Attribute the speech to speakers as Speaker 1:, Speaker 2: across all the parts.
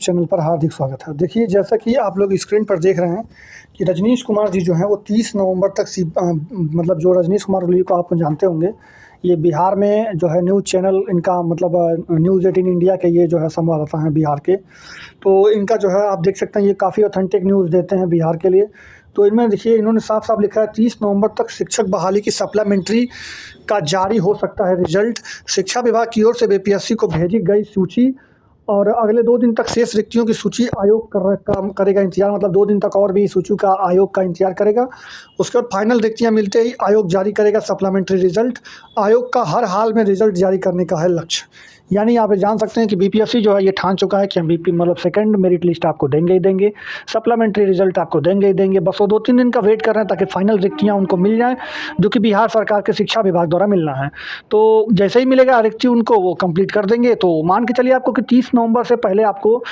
Speaker 1: Channel पर हार्दिक स्वागत है। देखिए, जैसा कि आप लोग स्क्रीन पर देख रहे हैं कि रजनीश कुमार जी जो हैं वो 30 नवंबर तक मतलब जो रजनीश कुमार जी को आप जानते होंगे, ये बिहार में जो है न्यूज़ चैनल इनका मतलब न्यूज़ 18 इंडिया के ये जो है संवाददाता हैं बिहार के। तो इनका जो है आप देख सकते हैं ये काफ़ी ऑथेंटिक न्यूज़ देते हैं बिहार के लिए। तो इनमें देखिए इन्होंने साफ-साफ लिखा है 30 नवंबर तक शिक्षक बहाली की सप्लीमेंट्री का जारी हो सकता है रिजल्ट। शिक्षा विभाग की ओर से बीपीएससी को भेजी गई सूची और अगले 2 दिन तक शेष रिक्तियों की सूची आयोग काम करेगा इंतजार, मतलब 2 दिन तक और भी सूची का आयोग का इंतजार करेगा। उसके बाद फाइनल रिक्तियाँ मिलते ही आयोग जारी करेगा सप्लीमेंट्री रिजल्ट। आयोग का हर हाल में रिजल्ट जारी करने का है लक्ष्य। यानी आप जान सकते हैं कि बीपीएससी जो है ये ठान चुका है कि हम बीपी मतलब सेकंड मेरिट लिस्ट आपको देंगे ही देंगे, सप्लीमेंट्री रिजल्ट आपको देंगे ही देंगे। बस वो 2-3 दिन का वेट कर रहे हैं ताकि फाइनल रिक्तियाँ उनको मिल जाएँ, जो कि बिहार सरकार के शिक्षा विभाग द्वारा मिलना है। तो जैसे ही मिलेगा रिक्ति उनको वो कंप्लीट कर देंगे। तो मान के चलिए आपको कि 30 नवंबर से पहले आपको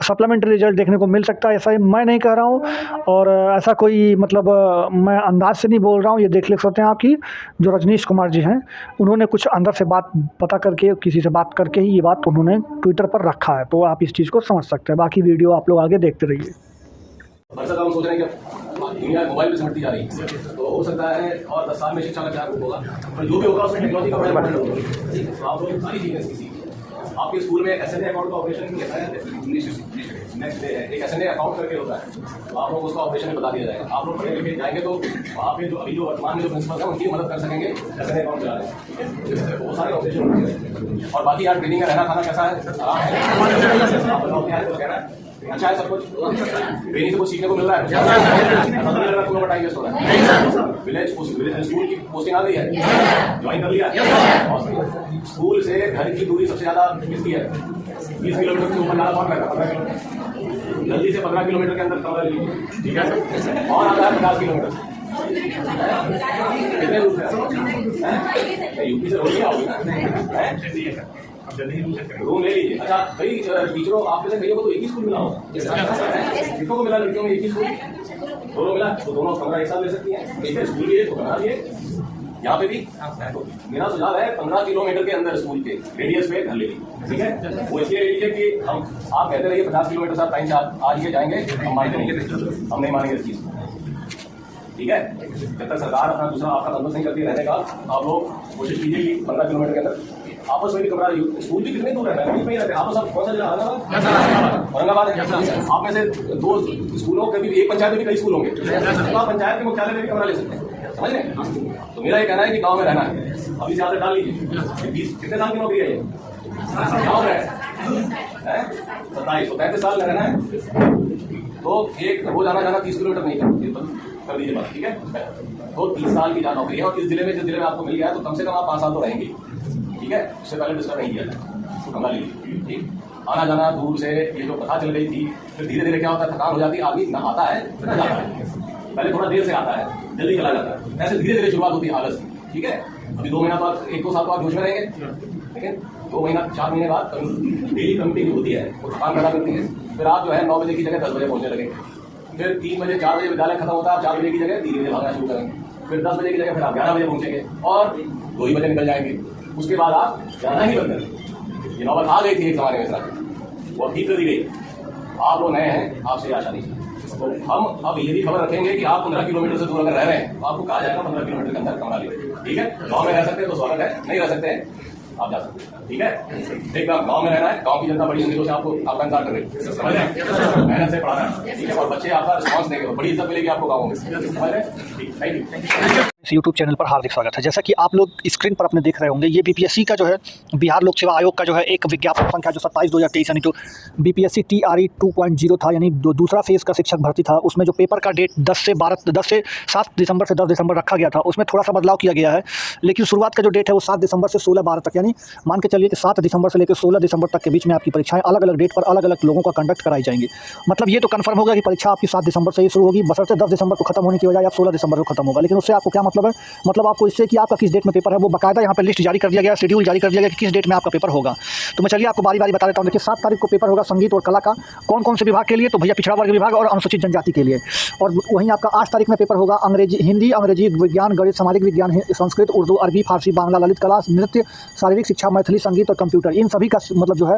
Speaker 1: सप्लीमेंट्री रिजल्ट देखने को मिल सकता है। ऐसा मैं नहीं कह रहा हूँ और ऐसा कोई मतलब मैं अंदाज से नहीं बोल रहा हूँ। ये देख सकते हैं आप कि जो रजनीश कुमार जी हैं उन्होंने कुछ अंदर से बात पता करके किसी से बात करके ही ये बात उन्होंने ट्विटर पर रखा है। तो आप इस चीज़ को समझ सकते हैं। बाकी वीडियो आप लोग आगे देखते रहिए।
Speaker 2: हम सोच रहे हैं कि दुनिया मोबाइल पे सिमटती जा रही है, तो हो सकता है और 10 साल में शिक्षा का क्या रूप होगा, और जो भी होगा उसमें टेक्नोलॉजी का बड़ा इम्पोर्टेंट होगा। तो आप लोग सारी चीजें सीखिए। आपके स्कूल में एसएनए अकाउंट का ऑपरेशन कैसा है, नेक्स्ट डे है एक एसएनए अकाउंट करके होता है, तो आप लोग उसका ऑपरेशन बता दिया जाएगा। आप लोग पढ़े लिखे जाएंगे तो वहाँ पे जो अभी जो वर्तमान में जो प्रिंसिपल है उनकी मदद कर सकेंगे एसएनए अकाउंट चलाने, ठीक है। वो सारे ऑपरेशन होंगे। और बाकी यार ट्रेनिंग का रहना खाना कैसा है, आराम है, अच्छा है सब कुछ, ट्रेनिंग से कुछ सीखने को मिल रहा है, टाइम वेस्ट हो रहा है। विलेज स्कूल की पोस्टिंग आ गई है, ज्वाइन कर लिया। स्कूल से घर की दूरी सबसे ज्यादा किसकी है, 20 किलोमीटर से ऊपर ज्यादा कौन रहता है 15 किलोमीटर, जल्दी से 15 किलोमीटर के अंदर कमरा लीजिए, ठीक है। और आता है 50 किलोमीटर, कितने रूट है, यूपी से रोड नहीं आओगे, रूम ले लीजिए। अच्छा भाई टीचरों आप जैसे भैया को तो एक ही स्कूल मिला होगा, लड़कियों को मिला, लड़कियों में एक ही स्कूल, दोनों मिला तो दोनों कमरा एक साथ ले सकती हैं, एक स्कूल लिए तो कमरा लिए। यहाँ पे भी मेरा सुझाव है 15 किलोमीटर के अंदर स्कूल के रेडियस पे घर ले लीजिए, ठीक है। वो इसलिए ले लीजिए कि हम आप कहते रहिए 50 किलोमीटर से आप टाइम से आज ये जाएंगे, हम मान देंगे, हम नहीं मानेंगे इस चीज को, ठीक है। जब तक सरकार अपना दूसरा आपका बंदोबस्त नहीं करती रहने का, आप लोग कोशिश कीजिए कि 15 किलोमीटर के अंदर आपस में भी कमरा, स्कूल भी कितने दूर है, वहीं पे ही रहते हैं आपस। कौन सा जिला, औरंगाबाद है। आप में से 2 स्कूलों के भी एक पंचायत में भी कई स्कूल होंगे, तो आप पंचायत के मुख्यालय में भी कमरा ले सकते हैं, समझ रहे। तो मेरा ये कहना है कि गाँव में रहना है, अभी से आदत डाल लीजिए। कितने साल की नौकरी है ये, गाँव में है 27-35 साल में रहना है, तो एक रोज आना जाना 30 किलोमीटर नहीं कर दीजिए बात, ठीक है। तो 30 साल की जहाँ नौकरी है और इस जिले में जिस जिले में आपको मिल गया है तो कम से कम आप 5 साल तो रहेंगे, ठीक है। उससे पहले डिस्टर्ब नहीं किया जाए, तो कमरा लीजिए, ठीक। आना जाना दूर से ये जो कथा चल रही थी, फिर धीरे धीरे क्या होता है, थकान हो जाती है, आदमी न आता है न जाता है, पहले थोड़ा देर से आता है, जल्दी चला जाता है, ऐसे धीरे धीरे शुरुआत होती है आलस की, ठीक है। अभी 2 महीना बाद 1-2 साल बाद जोश में रहेंगे, लेकिन 2 महीना 4 महीने बाद डेली कमिटी होती है, वो थकान पैदा करती है। फिर आप जो है 9 बजे की जगह 10 बजे पहुंचने लगेंगे, फिर 3 बजे 4 बजे विद्यालय खत्म होता है, आप 4 बजे की जगह 3 बजे भागना शुरू करेंगे, फिर 10 बजे की जगह फिर आप 11 बजे पहुंचेंगे और 2 ही बजे निकल जाएंगे। उसके बाद आप जाना ही बंद करें। ये नौबत आ गई थी एक जमाने में, वो ठीक कर दी गई। आप लोग नए हैं, आपसे आशा नहीं, तो हम अब ये भी खबर रखेंगे कि आप 15 किलोमीटर से दूर अगर रह रहे हैं तो आपको कहा जाएगा 15 किलोमीटर के अंदर कमरा लीजिए, ठीक है। गाँव में रह सकते हैं तो स्वागत है, नहीं रह सकते हैं आप जा सकते हैं, ठीक है। एक बार गाँव में रहना है, गाँव की जनता बड़ी उम्मीदों से आपको आपका इंतजार कर रही है, समझ रहे हैं, मेहनत से पढ़ाना है, ठीक है। और बच्चे आपका रिस्पॉन्स देंगे, बड़ी इज्जत मिलेगी आपको गाँव में, समझ रहे हैं, ठीक। Thank you.
Speaker 1: इस यूट्यूब चैनल पर हार्दिक स्वागत है। जैसा कि आप लोग स्क्रीन पर अपने देख रहे होंगे, ये बीपीएससी का जो है बिहार लोक सेवा आयोग का जो है एक विज्ञापन संख्या जो 27/2023 यानी जो बीपीएससी TRE 2.0 था, यानी दूसरा फेज़ का शिक्षक भर्ती था, उसमें जो पेपर का डेट 10 से 7 दिसंबर से 10 दिसंबर रखा गया था, उसमें थोड़ा सा बदलाव किया गया है। लेकिन शुरुआत का जो डेट है वो 7 दिसंबर से 16-12 तक, यानी मान के चलिए कि 7 दिसंबर से लेकर 16 दिसंबर तक के बीच में आपकी परीक्षाएं अलग अलग डेट पर अलग अलग लोगों का कंडक्ट कराई जाएंगी। मतलब ये तो कन्फर्म होगा कि परीक्षा आपकी 7 दिसंबर से ही शुरू होगी, बशर्ते 10 दिसंबर को खत्म होने की बजाय आप 16 दिसंबर को खत्म होगा। लेकिन उससे आपको क्या मतलब है, मतलब आपको इससे कि आपका किस डेट में पेपर है वो बाकायदा यहाँ पे लिस्ट जारी कर दिया गया, शेड्यूल जारी कर दिया गया कि किस डेट में आपका पेपर होगा। तो मैं चलिए आपको बारी बारी बता देता हूँ। देखिए 7 तारीख को पेपर होगा संगीत और कला का, कौन कौन से विभाग के लिए, तो भैया पिछड़ा वर्ग विभाग और अनुसूचित जनजाति के लिए। और वहीं आपका 8 तारीख में पेपर होगा अंग्रेजी, हिंदी, अंग्रेजी, विज्ञान, गणित, सामाजिक विज्ञान, संस्कृत, उर्दू, अरबी, फारसी, बांग्ला, ललित कला, नृत्य, शारीरिक शिक्षा, मैथिली, संगीत और कंप्यूटर, इन सभी का मतलब जो है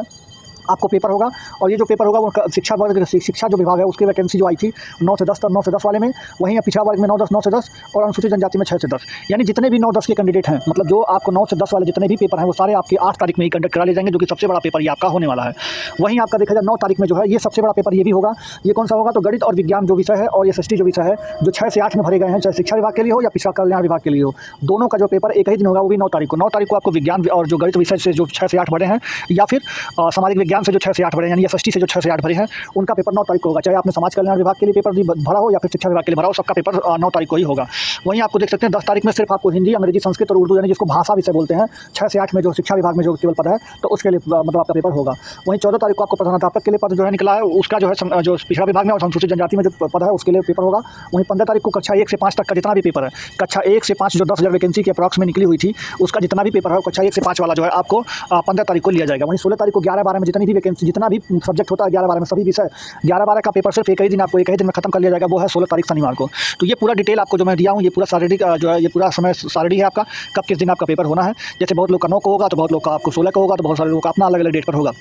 Speaker 1: आपको पेपर होगा। और ये जो पेपर होगा वो शिक्षा जो विभाग है उसकी वैकेंसी जो आई थी 9 से 10 9 से 10 वाले में, वहीं पिछड़ा वर्ग में 9 से 10 और अनुसूचित जनजाति में 6 से 10, यानी जितने भी 9-10 के कैंडिडेट हैं, मतलब जो आपको 9 से 10 वाले जितने भी पेपर हैं वो सारे आपके 8 तारीख में ही कंडक्ट करा ले जाएंगे, जो कि सबसे बड़ा पेपर ये आपका होने वाला है। वहीं आपका देखा जाए 9 तारीख में जो है ये सबसे बड़ा पेपर ये भी होगा। ये कौन सा होगा, तो गणित और विज्ञान जो विषय है और SST जो विषय है, जो 6 से 8 में भरे गए हैं, चाहे शिक्षा विभाग के लिए हो या पिछड़ा कल्याण विभाग के लिए हो, दोनों का जो पेपर एक ही दिन होगा, वो भी 9 तारीख को। 9 तारीख को आपको विज्ञान और जो गणित विषय से जो 6 से 8 भरे हैं, या फिर सामाजिक विज्ञान से जो 6 से 8 भरे हैं, यानी SST से जो 6 से 8 भरे हैं, उनका पेपर 9 तारीख को होगा। चाहे आपने समाज कल्याण विभाग के लिए पेपर भरा हो या फिर शिक्षा विभाग के लिए भरा हो, सबका पेपर 9 तारीख को ही होगा। वहीं आपको देख सकते हैं 10 तारीख में सिर्फ आपको हिंदी, अंग्रेजी, संस्कृत और उर्दू, यानी जिसको भाषा विषय बोलते हैं, 6 से 8 में जो शिक्षा विभाग में जो केवल पद है, तो उसके लिए मतलब आपका पेपर होगा। वहीं 14 तारीख को आपको प्रधानाध्यापक के लिए पद जो है निकला है, उसका जो है जो पिछड़ा विभाग में और अनुसूचित जनजाति में जो पद है उसके लिए पेपर होगा। वहीं 15 तारीख को कक्षा 1 से 5 तक का जितना भी पेपर है, कक्षा 1 से 5 जो 10,000 वैकेंसी के अप्रॉक्स में निकली हुई थी, उसका जितना भी पेपर है कक्षा 1 से 5 वाला जो है आपको 15 तारीख को लिया जाएगा। वहीं 16 तारीख को 11-12 में जितनी भी वैकेंसी, जितना भी सब्जेक्ट होता है 11-12 में, सभी विषय 11-12 का पेपर सिर्फ एक ही दिन में खत्म कर लिया जाएगा, वो है 16 तारीख शनिवार को। तो ये पूरा डिटेल आपको जो मैं दिया हूँ, ये पूरा सारणी जो है, ये पूरा समय सारणी है आपका, कब किस दिन आपका पेपर होना है। जैसे बहुत लोग का 9 को होगा, तो बहुत लोग का आपको 16 को होगा, तो बहुत सारे लोगों का अपना अलग अलग डेट पर होगा।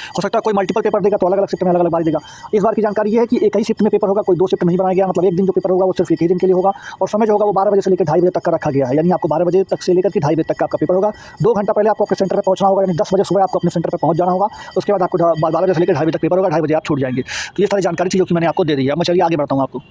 Speaker 1: हो सकता है कोई मल्टीपल पेपर देगा तो अलग अलग शिफ्ट में अलग अलग बारी देगा। इस बार की जानकारी ये है कि एक ही शिफ्ट में पेपर होगा, कोई 2 शिफ्ट नहीं बनाया गया, मतलब एक दिन जो पेपर होगा वो सिर्फ एक ही दिन के लिए होगा। और समय जो होगा वो 12 बजे से लेकर 2:30 बजे तक का रखा गया है, यानी आपको 12 बजे तक से लेकर के 2:30 बजे तक का आपका पेपर होगा। 2 घंटा पहले आपको अपने सेंटर पर पहुंचना होगा, यानी 10 बजे सुबह आपको अपने सेंटर पर पहुंच जाना होगा। उसके बाद आपको 12 बजे से लेकर 2:30 बजे तक पेपर होगा, 2:30 बजे आप छूट जाएंगे। तो ये सारी जानकारी थी जो कि मैंने आपको दे दी है। मैं चलिए आगे बढ़ता हूँ आपको।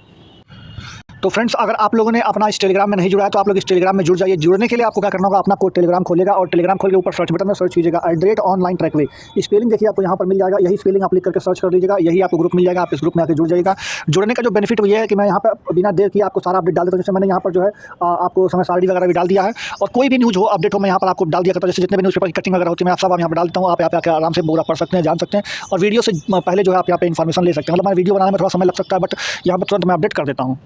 Speaker 1: तो फ्रेंड्स, अगर आप लोगों ने अपना इस टेलीग्राम में नहीं जुड़ा है तो आप लोग इस टेलीग्राम में जुड़ जाइए। जुड़ने के लिए आपको क्या करना होगा, अपना कोड टेलीग्राम खोलेगा और टेलीग्राम खोल के ऊपर सर्च बटन में सर्च कीजिएगा @online ट्रैकवे। स्पेलिंग देखिए आपको यहाँ पर मिल जाएगा, यही स्पेलिंग आप लिख करके सर्च कर दीजिएगा, यही आपको ग्रुप मिल जाएगा। आप इस ग्रुप में आकर जुड़ जाइएगा। जुड़ने का जो बेनिफिट ये है कि मैं यहाँ पर बिना देर किए आपको सारा अपडेट डाल देता हूँ। जैसे मैंने यहाँ पर जो है आपको समय सारणी वगैरह भी डाल दिया है, और कोई भी न्यूज़ हो, अपडेट हो, मैं यहाँ पर आपको डाल दिया करता हूँ। जैसे जितने भी न्यूज़पेपर की कटिंग वगैरह होती है, मैं सब यहाँ पर डालता हूँ। आप यहाँ पे आराम से पूरा पढ़ सकते हैं, जान सकते हैं, और वीडियो से पहले जो है आप यहाँ पे इन्फॉर्मेशन ले सकते हैं। मतलब मैं वीडियो बनाने में थोड़ा समय लग सकता है, बट यहाँ पर तुरंत मैं अपडेट कर देता हूँ।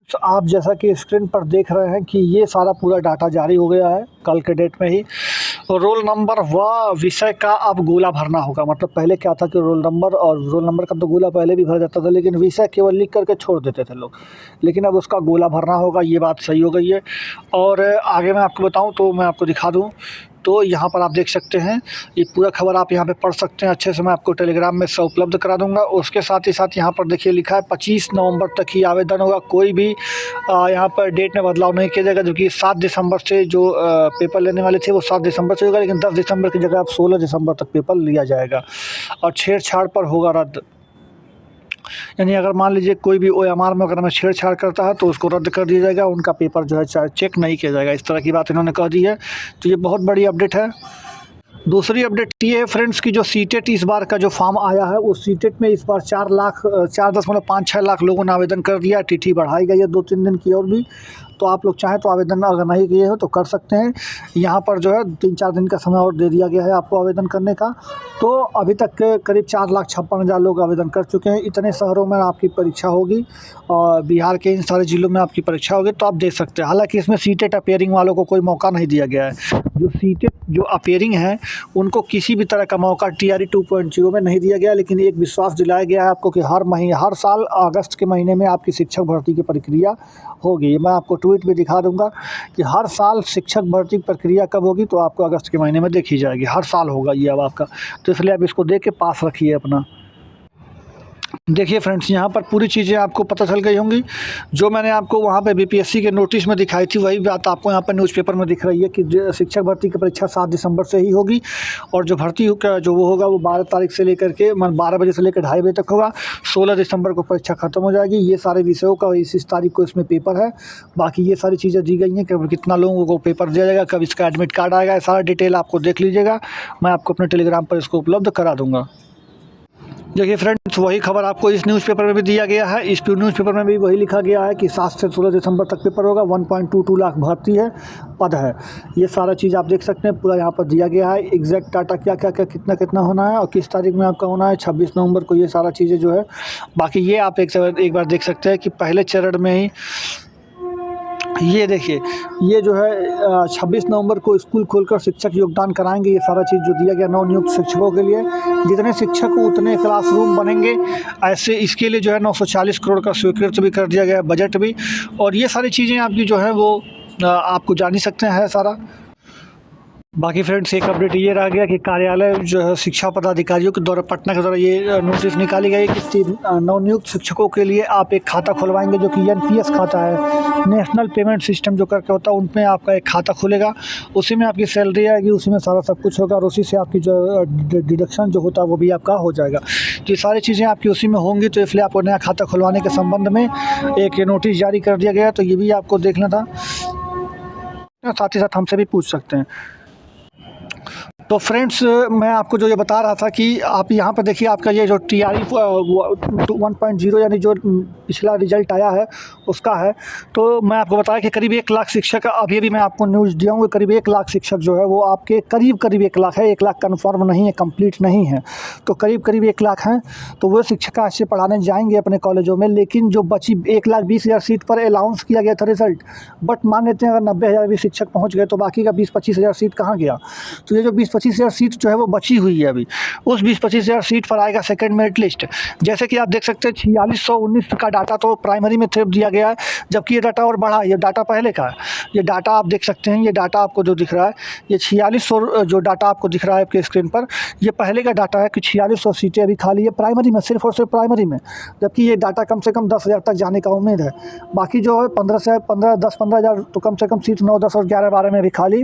Speaker 1: तो आप जैसा कि स्क्रीन पर देख रहे हैं कि ये सारा पूरा डाटा जारी हो गया है कल के डेट में ही। रोल नंबर व विषय का अब गोला भरना होगा। मतलब पहले क्या था कि रोल नंबर का तो गोला पहले भी भर जाता था, लेकिन विषय केवल लिख करके छोड़ देते थे लोग, लेकिन अब उसका गोला भरना होगा। ये बात सही हो गई है। और आगे मैं आपको बताऊं तो मैं आपको दिखा दूं, तो यहाँ पर आप देख सकते हैं ये पूरा खबर आप यहाँ पे पढ़ सकते हैं अच्छे से। मैं आपको टेलीग्राम में सब उपलब्ध करा दूंगा। उसके साथ ही साथ यहाँ पर देखिए लिखा है 25 नवंबर तक ही आवेदन होगा। कोई भी यहाँ पर डेट में बदलाव नहीं किया जाएगा, क्योंकि 7 दिसंबर से जो पेपर लेने वाले थे वो 7 दिसंबर से होगा, लेकिन 10 दिसंबर की जगह अब 16 दिसंबर तक पेपर लिया जाएगा। और छेड़छाड़ पर होगा रद्द, यानी अगर मान लीजिए कोई भी OMR में अगर मैं छेड़छाड़ करता है तो उसको रद्द कर दिया जाएगा, उनका पेपर जो है चेक नहीं किया जाएगा। इस तरह की बात इन्होंने कह दी है, तो ये बहुत बड़ी अपडेट है। दूसरी अपडेट ये है फ्रेंड्स की जो सीटेट इस बार का जो फॉर्म आया है, उस सीटेट में इस बार 4.56 लाख लोगों ने आवेदन कर दिया। तिथि बढ़ाई गई है 2-3 दिन की और भी। तो आप लोग चाहें तो आवेदन अगर नहीं किए हो तो कर सकते हैं। यहाँ पर जो है 3-4 दिन का समय और दे दिया गया है आपको आवेदन करने का। तो अभी तक करीब 4,56,000 लोग आवेदन कर चुके हैं। इतने शहरों में आपकी परीक्षा होगी और बिहार के इन सारे ज़िलों में आपकी परीक्षा होगी, तो आप देख सकते हैं। हालांकि इसमें सीटेट अपेयरिंग वालों को कोई मौका नहीं दिया गया है। जो सीटेट जो अपेयरिंग है उनको किसी भी तरह का मौका TRE 2.0 में नहीं दिया गया, लेकिन एक विश्वास दिलाया गया है आपको कि हर साल अगस्त के महीने में आपकी शिक्षक भर्ती की प्रक्रिया होगी। मैं आपको ट्वीट भी दिखा दूंगा कि हर साल शिक्षक भर्ती प्रक्रिया कब होगी, तो आपको अगस्त के महीने में देखी जाएगी। हर साल होगा ये अब आपका, तो इसलिए आप इसको देख के पास रखिए अपना। देखिए फ्रेंड्स, यहाँ पर पूरी चीज़ें आपको पता चल गई होंगी। जो मैंने आपको वहाँ पे BPSC के नोटिस में दिखाई थी वही बात आपको यहाँ पर न्यूज़पेपर में दिख रही है कि शिक्षक भर्ती की परीक्षा 7 दिसंबर से ही होगी, और जो भर्ती जो वो होगा वो 12 तारीख से लेकर के 12 बजे से लेकर 2:30 बजे तक होगा। 16 दिसंबर को परीक्षा खत्म हो जाएगी। ये सारे विषयों का इस तारीख को इसमें पेपर है। बाकी ये सारी चीज़ें दी गई हैं कि कितना लोगों को पेपर दिया जाएगा, कब इसका एडमिट कार्ड आएगा, सारा डिटेल आपको देख लीजिएगा। मैं आपको अपने टेलीग्राम पर इसको उपलब्ध करा दूँगा। देखिए फ्रेंड्स, वही खबर आपको इस न्यूज़पेपर में भी दिया गया है। इस न्यूज़पेपर में भी वही लिखा गया है कि 7 से 16 दिसंबर तक पेपर होगा। 1.22 लाख भर्ती है, पद है। ये सारा चीज़ आप देख सकते हैं, पूरा यहाँ पर दिया गया है। एग्जैक्ट डाटा क्या कितना होना है और किस तारीख में आपका होना है, 26 नवंबर को, ये सारा चीज़ें जो है। बाकी ये आप एक बार देख सकते हैं कि पहले चरण में ही ये देखिए, ये जो है 26 नवंबर को स्कूल खोलकर शिक्षक योगदान कराएंगे। ये सारा चीज़ जो दिया गया नवनियुक्त शिक्षकों के लिए, जितने शिक्षक उतने क्लासरूम बनेंगे, ऐसे इसके लिए जो है 940 करोड़ का स्वीकृत भी कर दिया गया बजट भी। और ये सारी चीज़ें आपकी जो है वो आपको जान ही सकते हैं सारा। बाकी फ्रेंड्स एक अपडेट ये रह गया कि कार्यालय जो है शिक्षा पदाधिकारियों के द्वारा पटना के द्वारा ये नोटिस निकाली गई कि नवनियुक्त शिक्षकों के लिए आप एक खाता खुलवाएंगे जो कि एनपीएस खाता है, नेशनल पेमेंट सिस्टम जो करके होता है, उनमें आपका एक खाता खुलेगा। उसी में आपकी सैलरी आएगी, उसी में सारा सब कुछ होगा और उसी से आपकी जो डिडक्शन जो होता है वो भी आपका हो जाएगा। तो ये सारी चीज़ें आपकी उसी में होंगी, तो इसलिए आपको नया खाता खुलवाने के संबंध में एक नोटिस जारी कर दिया गया। तो ये भी आपको देखना था, साथ ही साथ हमसे भी पूछ सकते हैं। तो फ्रेंड्स मैं आपको जो ये बता रहा था कि आप यहाँ पर देखिए आपका ये जो TRE 1.0 यानी जो पिछला रिजल्ट आया है उसका है। तो मैं आपको बताया कि करीब 1 लाख शिक्षक, अभी मैं आपको न्यूज़ दिया हूँ, करीब 1 लाख शिक्षक जो है वो आपके करीब 1 लाख है, 1 लाख कन्फर्म नहीं है, कंप्लीट नहीं है, तो करीब 1 लाख हैं। तो वो शिक्षक आज से पढ़ाने जाएंगे अपने कॉलेजों में। लेकिन जो बची 1,20,000 सीट पर अलाउंस किया गया था रिजल्ट, बट मान लेते हैं अगर 90,000 भी शिक्षक पहुँच गए तो बाकी का 20-25,000 सीट कहाँ गया। तो ये जो 20-25,000 सीट जो है वो बची हुई है अभी, उस 20-25,000 सीट पर आएगा सेकंड मेरिट लिस्ट। जैसे कि आप देख सकते हैं 4619 का डाटा तो प्राइमरी में दिया गया है, जबकि ये डाटा और बढ़ा, ये डाटा पहले का है। ये डाटा आप देख सकते हैं, ये डाटा आपको जो दिख रहा है, ये 4600 जो डाटा आपको दिख रहा है आपके स्क्रीन पर, ये पहले का डाटा है कि 4600 सीटें अभी खाली है प्राइमरी में, सिर्फ और सिर्फ प्राइमरी में। जबकि ये डाटा कम से कम 10,000 तक जाने का उम्मीद है। बाकी जो है 10-15,000 तो कम से कम सीट 9, 10 और 11-12 में भी खाली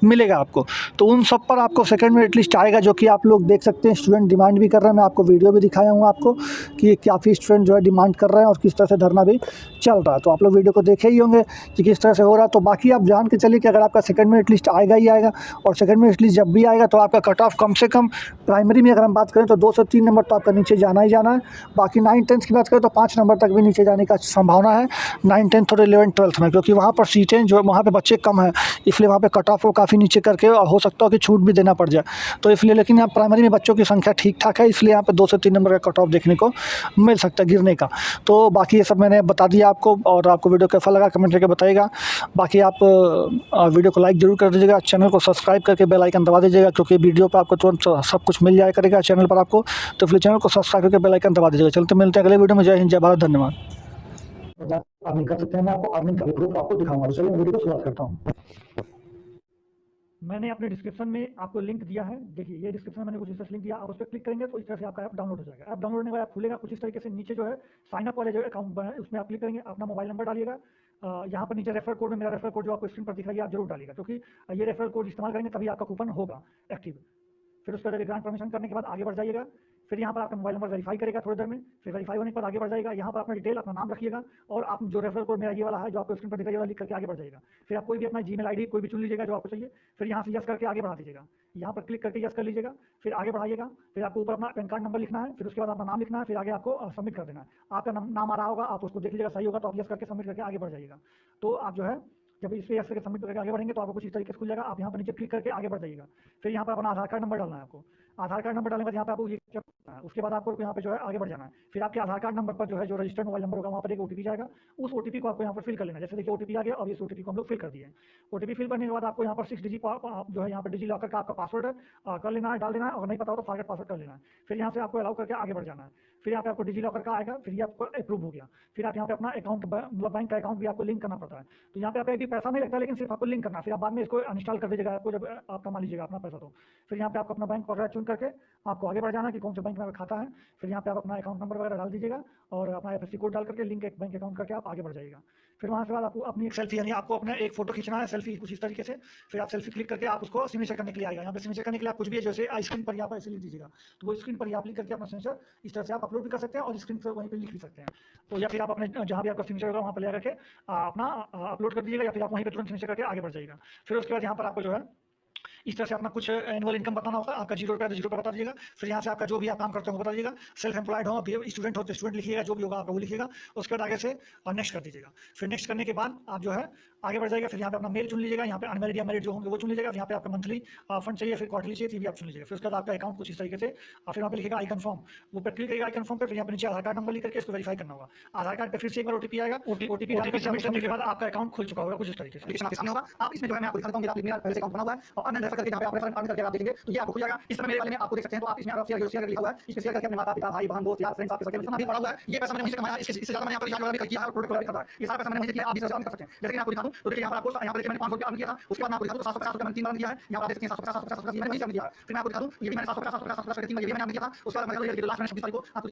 Speaker 1: मिलेगा आपको। तो उन सब पर आपको सेकंड मेरिट लिस्ट आएगा, जो कि आप लोग देख सकते हैं। स्टूडेंट डिमांड भी कर रहे हैं, मैं आपको वीडियो भी दिखाया हूँ आपको कि काफ़ी स्टूडेंट जो है डिमांड कर रहे हैं और किस तरह से धरना भी चल रहा है। तो आप लोग वीडियो को देखे ही होंगे कि किस तरह से हो रहा है। तो बाकी आप जान के चलिए कि अगर आपका सेकंड मेरिट लिस्ट आएगा ही आएगा, और सेकंड मेरिट लिस्ट जब भी आएगा तो आपका कट ऑफ कम से कम प्राइमरी में अगर हम बात करें तो 2 से 3 नंबर तो आपका नीचे जाना ही जाना है। बाकी 9-10 की बात करें तो 5 नंबर तक भी नीचे जाने का संभावना है 9, 10 और 11, 12 में, क्योंकि वहाँ पर सीटें जो वहाँ पे बच्चे कम हैं, इसलिए वहाँ पे कट ऑफ को काफ़ी नीचे करके हो सकता हो कि छूट भी देना पड़ जाए। तो इसलिए, लेकिन यहाँ प्राइमरी में बच्चों की संख्या ठीक ठाक है, इसलिए यहाँ पे 2 से 3 नंबर का कट ऑफ देखने को मिल सकता है गिरने का। तो बाकी ये सब मैंने बता दिया आपको, और आपको वीडियो कैसा लगा कमेंट करके बताइएगा। बाकी आप वीडियो को लाइक ज़रूर कर दीजिएगा, चैनल को सब्सक्राइब करके बेल आइकन दबा दीजिएगा, क्योंकि वीडियो पर आपको तुरंत सब कुछ मिल जाया करेगा चैनल पर आपको। तो इसलिए चैनल को सब्सक्राइब करके बेल आइकन दबा दीजिएगा। चलते मिलते हैं अगले वीडियो में। जय हिंद, जय भारत, धन्यवाद। अर्निंग कर सकते हैं, मैं आपको अर्निंग का प्रूफ आपको दिखाऊंगा। तो चलिए वीडियो को शुरुआत करता हूँ। मैंने अपने डिस्क्रिप्शन में आपको लिंक दिया है, देखिए ये डिस्क्रिप्शन में मैंने कुछ इस तरह से लिंक दिया, आप उस पर क्लिक करेंगे तो इस तरह से आपका ऐप डाउनलोड हो जाएगा। ऐप डाउनलोड होने के बाद खुलेगा कुछ इस तरीके से। नीचे जो है साइन अप वाले जो अकाउंट बना है उसमें आप क्लिक करेंगे, अपना मोबाइल नंबर डालिएगा। यहाँ पर नीचे रेफर कोड में, मेरा रेफर कोड जो आपको स्क्रीन पर दिख रहा है आप जरूर डालिएगा, क्योंकि ये रेफर कोड इस्तेमाल करेंगे तभी आपका कूपन होगा एक्टिव। फिर उसका ग्रांट परमिशन करने के बाद आगे बढ़ जाइएगा। फिर यहाँ पर आपका मोबाइल नंबर वेरीफाई करेगा थोड़ी देर में, फिर वेरीफाई होने के बाद आगे बढ़ जाएगा। यहाँ पर अपना डिटेल, अपना नाम रखिएगा, और आप जो रेफरल कोड मेरा ये वाला है जो आपको स्क्रीन पर दिखाई वाला लिख करके आगे बढ़ जाएगा। फिर आप कोई भी अपना जीमेल आईडी कोई भी चुन लीजिएगा जो आपको चाहिए। फिर यहाँ से यस करके आगे बढ़ा दीजिएगा, यहाँ पर क्लिक करके यस कर लीजिएगा, फिर आगे बढ़ाइएगा। फिर आपको ऊपर अपना पैन कार्ड नंबर लिखना है, फिर उसके बाद अपना नाम लिखना है, फिर आगे आपको सबमिट कर देना है। आपका नाम आ रहा होगा, आप उसको देख लीजिएगा, सही होगा तो आप यस करके सबमिट करके आगे बढ़ जाइएगा। तो आप जो है जब इस पर यस करके सबमिट करके आगे बढ़ेंगे तो आपको कुछ इस तरीके से खुल जाएगा। आप यहाँ पर नीचे क्लिक करके आगे बढ़ जाइएगा। फिर यहाँ पर अपना आधार कार्ड नंबर डालना है आपको। आधार कार्ड नंबर डालने के बाद यहाँ पे आपको ये करना है, उसके बाद आपको यहाँ पे जो है आगे बढ़ जाना है। फिर आपके आधार कार्ड नंबर पर जो है जो रजिस्टर्ड मोबाइल नंबर होगा वहाँ पर एक ओटीपी जाएगा, उस ओटीपी को आपको यहाँ पर फिल कर लेना है। जैसे देखिए ओटीपी आ गया, और इस ओटीपी को हम लोग फिल कर दिए हैं। ओटीपी फिल करने के बाद आपको यहाँ पर 6 डिजिट जो है यहाँ पर डिजी लॉकर का आपका पासवर्ड कर लेना है, डाल देना है, और नहीं पता हो तो फॉरगेट पासवर्ड कर लेना है। फिर यहाँ से आपको अलाउ करके आगे बढ़ जाना है। फिर यहाँ पे आपको डिजी लॉकर का आएगा, फिर ये आपको अप्रूव हो गया। फिर आप यहाँ पे अपना अकाउंट मतलब बैंक का अकाउंट भी आपको लिंक करना पड़ता है। तो यहाँ पे आपका एक भी पैसा नहीं लगता, लेकिन सिर्फ आपको लिंक करना है। फिर आप बाद में इसको अनइंस्टॉल कर दीजिएगा आपको जब आप कमा लीजिएगा अपना पैसा। तो फिर यहाँ पे आपको अपना बैंक वगैरह चुन करके आपको आगे बढ़ जाना कि कौन से बैंक में खाता है। फिर यहाँ पे आप अपना अकाउंट नंबर वगैरह डाल दीजिएगा, और अपना एफएससी कोड डाल करके लिंक एक बैंक अकाउंट करके आप आगे बढ़ जाइएगा। फिर वहाँ से बाद आपको अपनी एक सेल्फी, यानी आपको अपना एक फोटो खींचना है, सेल्फी कुछ इस तरीके से। फिर आप सेल्फी क्लिक करके आप उसको सिग्नेचर करने के लिए आएगा। यहाँ पे सिग्नेचर करने के लिए आप कुछ भी जैसे स्क्रीन पर यहाँ पर ऐसे लिख दीजिएगा, तो वो स्क्रीन पर ही आप लिख करके अपना सिग्नेचर इस तरह से आप अपलोड भी कर सकते हैं, और स्क्रीन पर वहीं पर लिख भी सकते हैं। तो या फिर आप अपने जहाँ भी आपका सिग्नेचर होगा वहाँ पर ले करके अपना अपलोड कर दीजिएगा, या फिर आप वहीं पर तुरंत सिग्नेचर करके आगे बढ़ जाइएगा। फिर उसके बाद यहाँ पर आपको जो है इस तरह से अपना कुछ एनुअल इनकम बताना होगा। आपका 0 रुपया तो 0 रुपया बता दीजिएगा। फिर यहाँ से आपका जो भी आप काम करते हो वो बता दीजिएगा। सेल्फ एम्प्लॉयड हो, स्टूडेंट हो तो स्टूडेंट लिखिएगा, जो भी होगा आपका वो लिखिएगा। उसके बाद आगे से नेक्स्ट कर दीजिएगा। फिर नेक्स्ट करने के बाद आप जो है आगे बढ़ जाएगा। फिर यहाँ पे अपना मेल चुन लीजिएगा, यहाँ पे अनमेरिड या मैरिड जो होंगे वो चुन लीजिएगा। यहाँ पे आपका मंथली फंड चाहिए, फिर क्वार्टरली चाहिए, भी आप चुन लीजिएगा। फिर उसके बाद आपका अकाउंट कुछ इस तरीके से, फिर यहाँ पे लिखेगा आई कन्फर्म, वो पर क्लिक करेगा आई कन्फर्म पे। फिर यहाँ पे नीचे आधार कार्ड नंबर लिख करके इसको वेरीफाई करना होगा। आधार कार्ड पे फिर से एक बार ओटीपी आएगा, ओटीपी सबमिट करने के बाद आपका अकाउंट खुल चुका होगा कुछ इस तरीके से। आप इसमें जो है मैं आपको दिखाता हूँ, मेरा पहले से अकाउंट बना हुआ है, और अनंत रेफर करके जहाँ पे आप रेफर करके आप देखेंगे तो ये आपको खुल जाएगा। इस तरह मेरे वाले में आपको देख सकते हैं, तो आप इसमें शेयर लिखा हुआ है, इस पे शेयर करके अपने माता पिता भाई बहन दोस्त यार फ्रेंड्स आपके सर्कल में जितना भी पड़ा हुआ है, ये पैसा मैंने वहीं से कमाया, इससे ज्यादा मैंने यहाँ पर रिचार्ज वगैरह भी किया है, प्रोडक्ट वगैरह भी खरीदा है, ये सारा पैसा मैंने वहीं से किया। आप भी कर सकते हैं। जैसे कि आपको दिखा दूं तो देखिए यहाँ पर आपको यहाँ पर देखिए मैंने 500 रुपया अर्न किया था, उसके बाद मैं आपको दिखा दूं 750 रुपया मैंने 3 बार किया है। यहाँ पर आप देख सकते हैं 750 मैंने वहीं से अर्न किया है। फिर मैं आपको दिखा दूं ये भी मैंने 750 3 बार ये भी मैंने अर्न किया था। उसके बाद मैं लास्ट में 26 तारीख को आपको